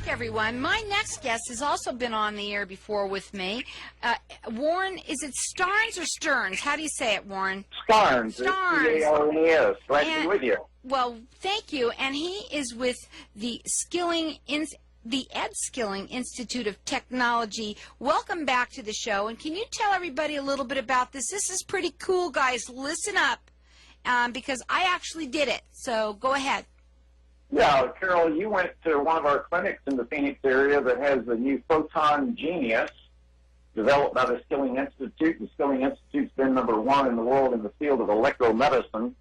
everyone. My next guest has also been on the air before with me. Warren, is it Starnes or Stearns? How do you say it, Warren? Starnes. Starnes. Starnes. Glad to be with you. Well, thank you. And he is with the Ed Skilling Institute of Technology. Welcome back to the show. And can you tell everybody a little bit about this? This is pretty cool, guys. Listen up, because I actually did it. So go ahead. Yeah, Carol, you went to one of our clinics in the Phoenix area that has the new Photon Genius, developed by the Skilling Institute. The Skilling Institute's been #1 in the world in the field of electro-medicine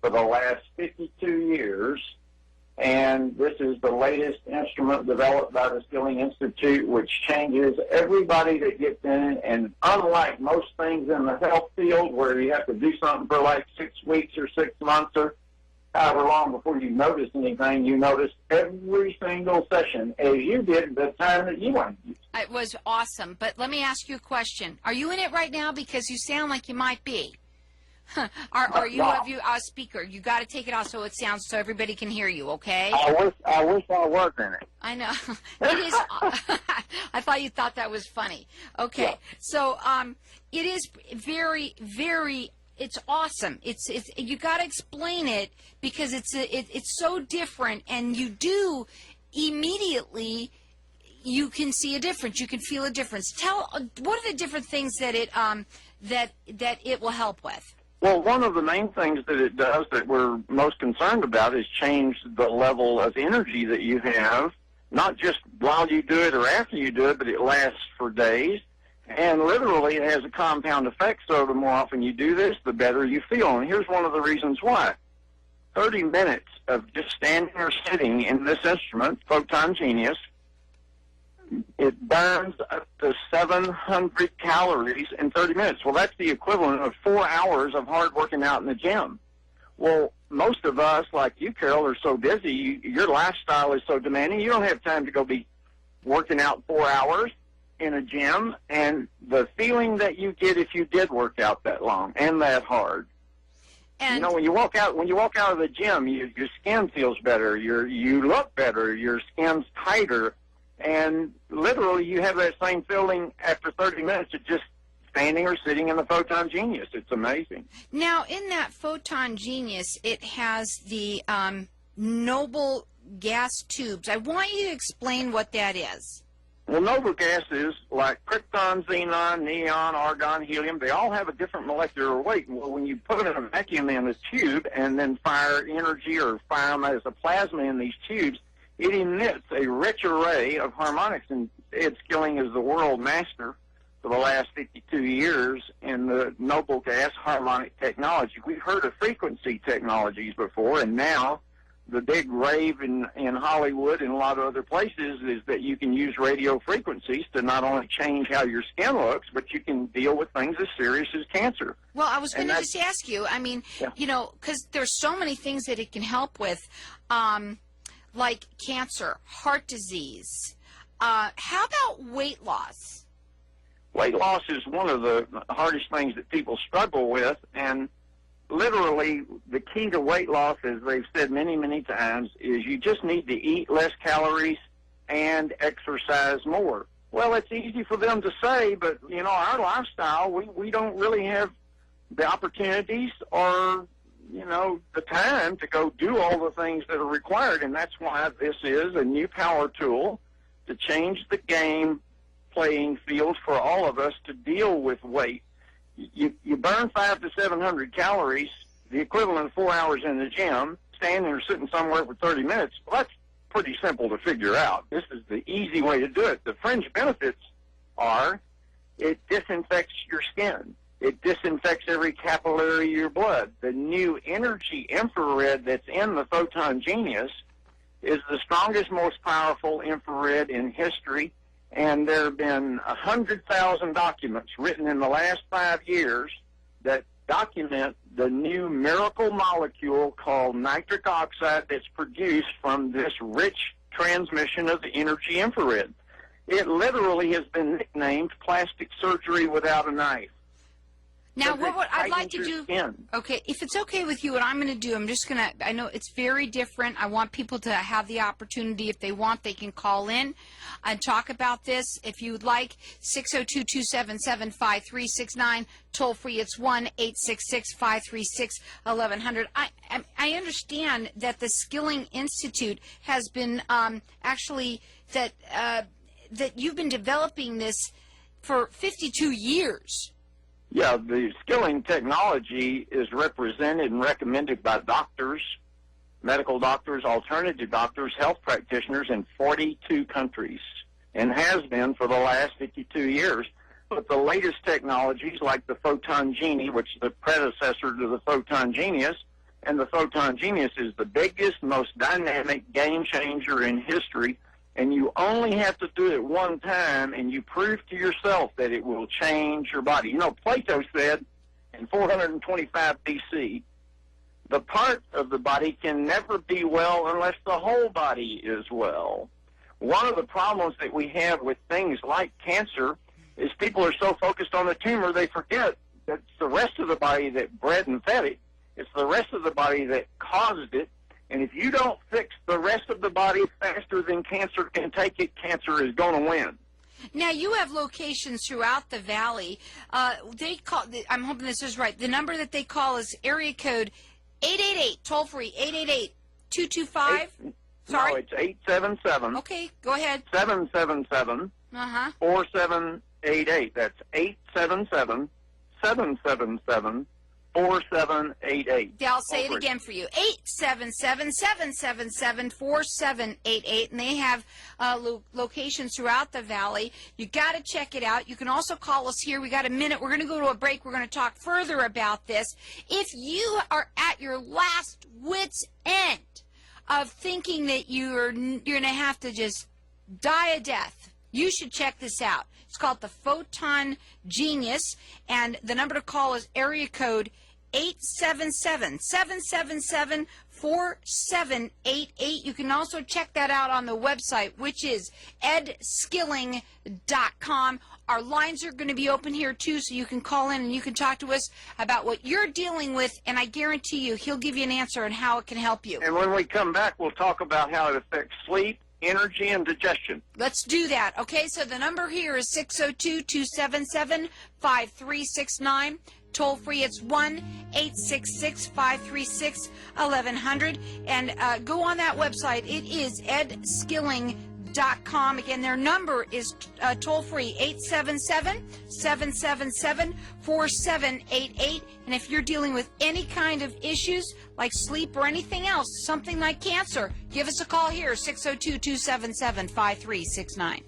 for the last 52 years. And this is the latest instrument developed by the Skilling Institute, which changes everybody that gets in it. And unlike most things in the health field where you have to do something for like 6 weeks or 6 months or however long before you notice anything, you notice every single session as you did the time that you went. It was awesome. But let me ask you a question. Are you in it right now? Because you sound like you might be. Are you a speaker? You got to take it off so it sounds so everybody can hear you, okay? I wish I was in it. I know. It is. I thought you thought that was funny. Okay. Yeah. So it is very, very. It's awesome. It's you got to explain it because it's so different, and you do immediately. You can see a difference. You can feel a difference. What are the different things that it that it will help with? Well, one of the main things that it does that we're most concerned about is change the level of energy that you have, not just while you do it or after you do it, but it lasts for days. And literally it has a compound effect, so the more often you do this, the better you feel. And here's one of the reasons why. 30 minutes of just standing or sitting in this instrument, Photon Genius, it burns up to 700 calories in 30 minutes. Well, that's the equivalent of 4 hours of hard working out in the gym. Well, most of us, like you, Carol, are so busy. Your lifestyle is so demanding. You don't have time to go be working out 4 hours in a gym. And the feeling that you get if you did work out that long and that hard. And you know, when you walk out of the gym, your skin feels better. You look better. Your skin's tighter. And literally, you have that same feeling after 30 minutes of just standing or sitting in the Photon Genius. It's amazing. Now, in that Photon Genius, it has the noble gas tubes. I want you to explain what that is. Well, noble gases like krypton, xenon, neon, argon, helium, they all have a different molecular weight. Well, when you put a vacuum in a tube and then fire energy or fire them as a plasma in these tubes, it emits a rich array of harmonics, and Ed Skilling is the world master for the last 52 years in the noble gas harmonic technology. We've heard of frequency technologies before, and now the big rave in Hollywood and a lot of other places is that you can use radio frequencies to not only change how your skin looks, but you can deal with things as serious as cancer. Well, I was going to just ask you, I mean, yeah. You know, because there's so many things that it can help with, like cancer, heart disease. How about weight loss? Weight loss is one of the hardest things that people struggle with, and literally the key to weight loss, as they've said many, many times, is you just need to eat less calories and exercise more. Well, it's easy for them to say, but, you know, our lifestyle, we don't really have the opportunities or, you know, the time to go do all the things that are required, and that's why this is a new power tool to change the game playing field for all of us to deal with weight. You burn 500 to 700 calories, the equivalent of 4 hours in the gym, standing or sitting somewhere for 30 minutes. Well, that's pretty simple to figure out. This is the easy way to do it. The fringe benefits are it disinfects your skin. It disinfects every capillary of your blood. The new energy infrared that's in the Photon Genius is the strongest, most powerful infrared in history, and there have been 100,000 documents written in the last 5 years that document the new miracle molecule called nitric oxide that's produced from this rich transmission of the energy infrared. It literally has been nicknamed plastic surgery without a knife. Now, because what it I'd like tightens to your do, skin. okay, if it's okay with you, what I'm going to do, I'm just going to, I know it's very different. I want people to have the opportunity, if they want, they can call in and talk about this. If you would like, 602-277-5369, toll free, it's 1-866-536-1100. I understand that the Skilling Institute has been actually, that you've been developing this for 52 years. Yeah, the skilling technology is represented and recommended by doctors, medical doctors, alternative doctors, health practitioners in 42 countries, and has been for the last 52 years. But the latest technologies like the Photon Genie, which is the predecessor to the Photon Genius, and the Photon Genius is the biggest, most dynamic game changer in history, and you only have to do it one time, and you prove to yourself that it will change your body. You know, Plato said in 425 BC, the part of the body can never be well unless the whole body is well. One of the problems that we have with things like cancer is people are so focused on the tumor, they forget that it's the rest of the body that bred and fed it. It's the rest of the body that caused it. And if you don't fix the rest of the body faster than cancer can take it, cancer is going to win. Now, you have locations throughout the valley. They call, I'm hoping this is right, the number that they call is area code 888, toll free, 888-225. Sorry? No, it's 877. Okay, go ahead. 777 4788. That's 877 777 4788. Yeah, I'll say it again for you. 877-777-4788, and they have locations throughout the valley. You got to check it out. You can also call us here. We got a minute. We're going to go to a break. We're going to talk further about this. If you are at your last wit's end of thinking that you're going to have to just die a death, you should check this out. It's called the Photon Genius, and the number to call is area code 877-777-4788. You can also check that out on the website, which is edskilling.com. Our lines are going to be open here, too, so you can call in and you can talk to us about what you're dealing with, and I guarantee you he'll give you an answer on how it can help you. And when we come back, we'll talk about how it affects sleep, energy, and digestion. Let's do that. Okay, so the number here is 602-277-5369. Toll free, it's 1-866-536-1100. And go on that website. It is edskilling.com. Again, their number is toll free, 877-777-4788. And if you're dealing with any kind of issues like sleep or anything else, something like cancer, give us a call here, 602-277-5369.